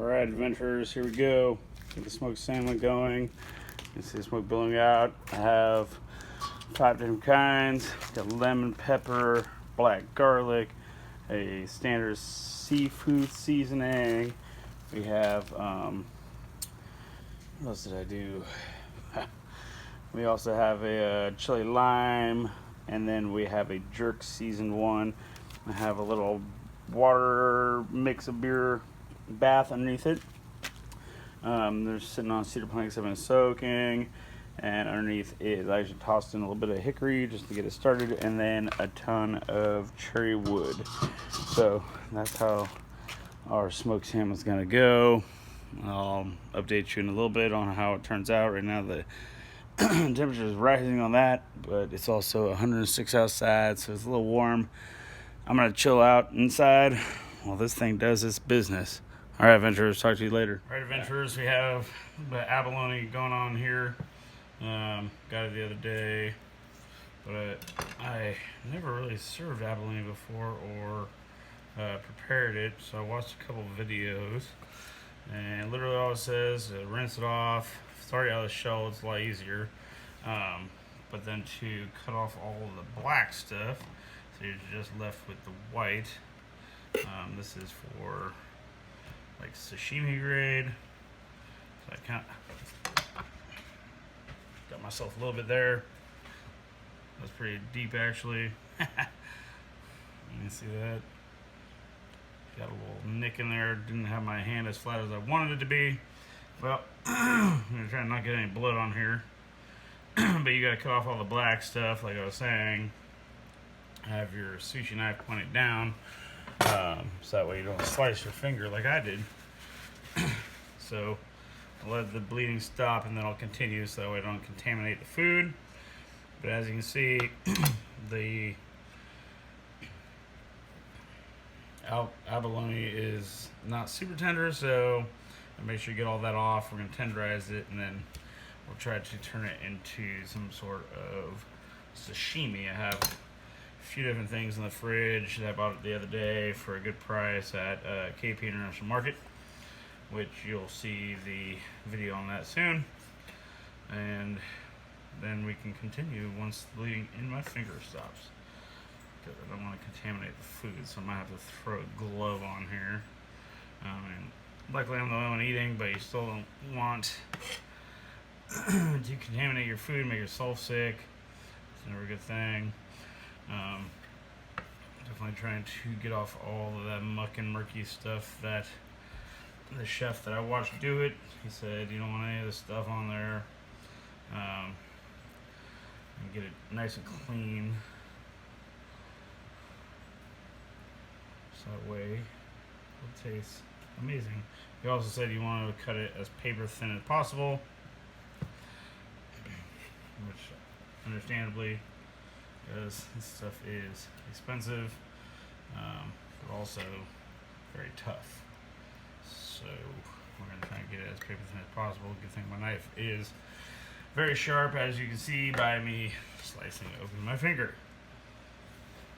Alright, adventurers, here we go. Get the smoked salmon going. You can see the smoke billowing out. I have 5 different kinds. Got lemon, pepper, black garlic, a standard seafood seasoning. We have, what else did I do? We also have a chili lime, and then we have a jerk seasoned one. I have a little water mix of beer bath underneath it. They're sitting on cedar planks I've been soaking, and underneath it I actually tossed in a little bit of hickory just to get it started, and then a ton of cherry wood. So that's how our smoked salmon is gonna go. I'll update you in a little bit on how it turns out. Right now the temperature is rising on that, but it's also 106 outside, so it's a little warm. I'm gonna chill out inside while this thing does its business. All right, adventurers, talk to you later. All right, adventurers, we have the abalone going on here. Got it the other day, but I never really served abalone before or prepared it, so I watched a couple of videos, and literally all it says is rinse it off. It's already out of the shell, it's a lot easier. But then to cut off all of the black stuff, so you're just left with the white. This is for like sashimi grade. So I got myself a little bit there. That's pretty deep actually. You can see that. Got a little nick in there. Didn't have my hand as flat as I wanted it to be. Well, I'm gonna try and not get any blood on here. But you gotta cut off all the black stuff, like I was saying. Have your sushi knife pointed down, so that way you don't slice your finger like I did. So I'll let the bleeding stop, and then I'll continue so that way I don't contaminate the food. But as you can see, the abalone is not super tender, so make sure you get all that off. We're going to tenderize it, and then we'll try to turn it into some sort of sashimi. I have a few different things in the fridge that I bought it the other day for a good price at KP International Market, which you'll see the video on that soon. And then we can continue once the bleeding in my finger stops, because I don't want to contaminate the food, so I might have to throw a glove on here. And luckily I'm the only one eating, but you still don't want to contaminate your food, make yourself sick. It's never a good thing. Definitely trying to get off all of that muck and murky stuff that the chef that I watched do it, he said you don't want any of this stuff on there. And get it nice and clean, so that way it'll taste amazing. He also said you want to cut it as paper thin as possible, which understandably, because this stuff is expensive, but also very tough. So we're going to try and get it as paper thin as possible. Good thing my knife is very sharp, as you can see by me slicing open my finger.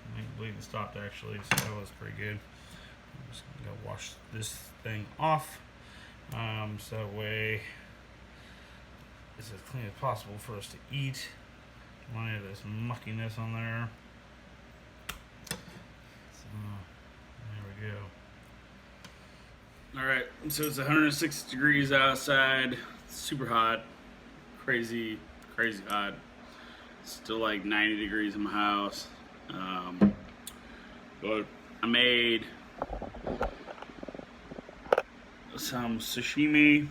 I think the bleeding stopped actually, so that was pretty good. I'm just going to wash this thing off, so that way it's as clean as possible for us to eat. Don't want any of this muckiness on there. So there we go. Alright, so it's 106 degrees outside, super hot, crazy hot. Still like 90 degrees in my house. But I made some sashimi.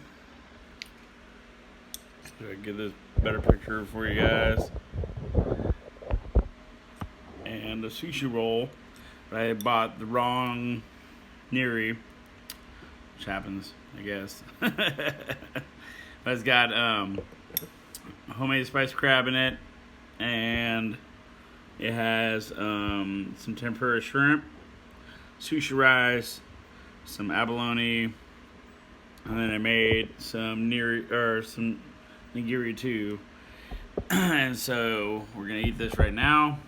So I get this better picture for you guys. And a sushi roll. But I bought the wrong niri, which happens, I guess. But it's got homemade spiced crab in it, and it has some tempura shrimp, sushi rice, some abalone, and then I made some nigiri too. And so we're gonna eat this right now.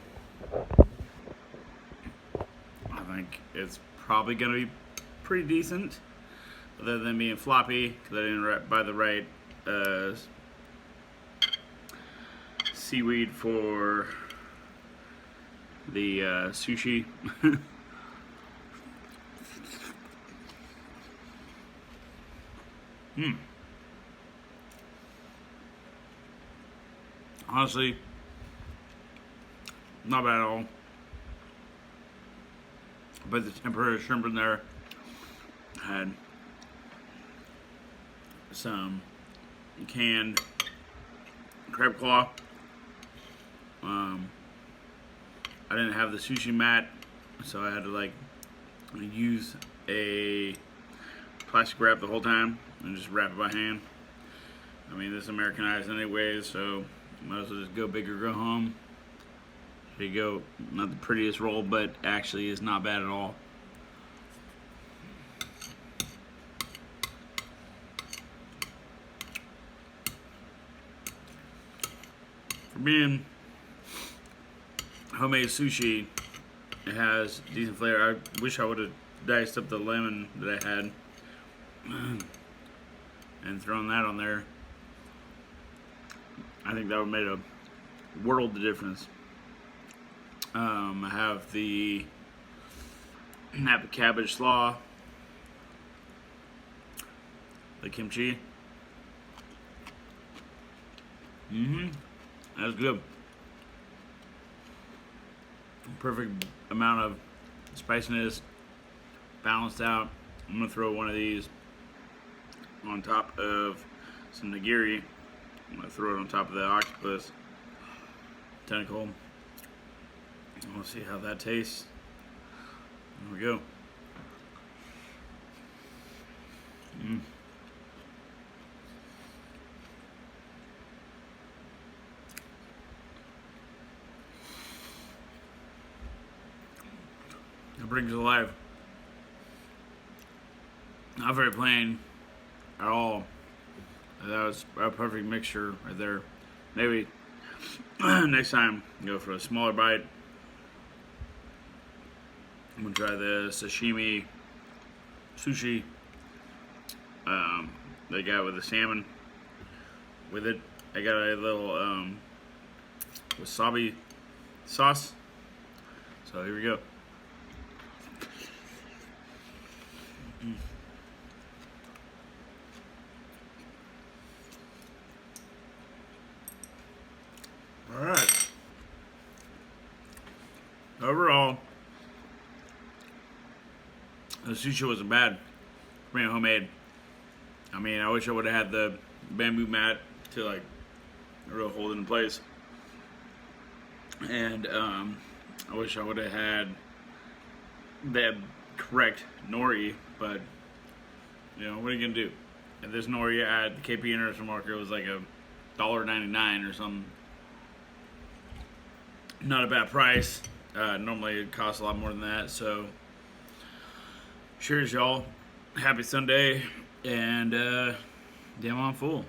I think it's probably gonna be pretty decent. other than being floppy because I didn't buy the right seaweed for the sushi. Honestly, not bad at all. But the tempura shrimp in there had some canned crab claw. I didn't have the sushi mat, so I had to like use a plastic wrap the whole time and just wrap it by hand. I mean, this is Americanized anyways, so might as well just go big or go home. There you go. Not the prettiest roll, but actually is not bad at all. For being homemade sushi, it has decent flavor. I wish I would have diced up the lemon that I had and thrown that on there. I think that would have made a world of difference. I have the Napa cabbage slaw, the kimchi. That's good. Perfect amount of spiciness, balanced out. I'm gonna throw one of these on top of some nigiri. I'm gonna throw it on top of the octopus tentacle. I want to see how that tastes. There we go. It brings it alive. Not very plain at all. That was a perfect mixture right there. Maybe next time go for a smaller bite. I'm gonna try the sashimi sushi. They got with the salmon with it. I got a little wasabi sauce. So here we go. All right. Overall, the sushi wasn't bad. For being homemade. I mean, I wish I would have had the bamboo mat to like really hold it in place. And I wish I would have had the correct nori, but you know, what are you gonna do? And this nori at the KP International Market was like $1.99 or something. Not a bad price. Normally it costs a lot more than that. So cheers, y'all. Happy Sunday, and damn, I'm full.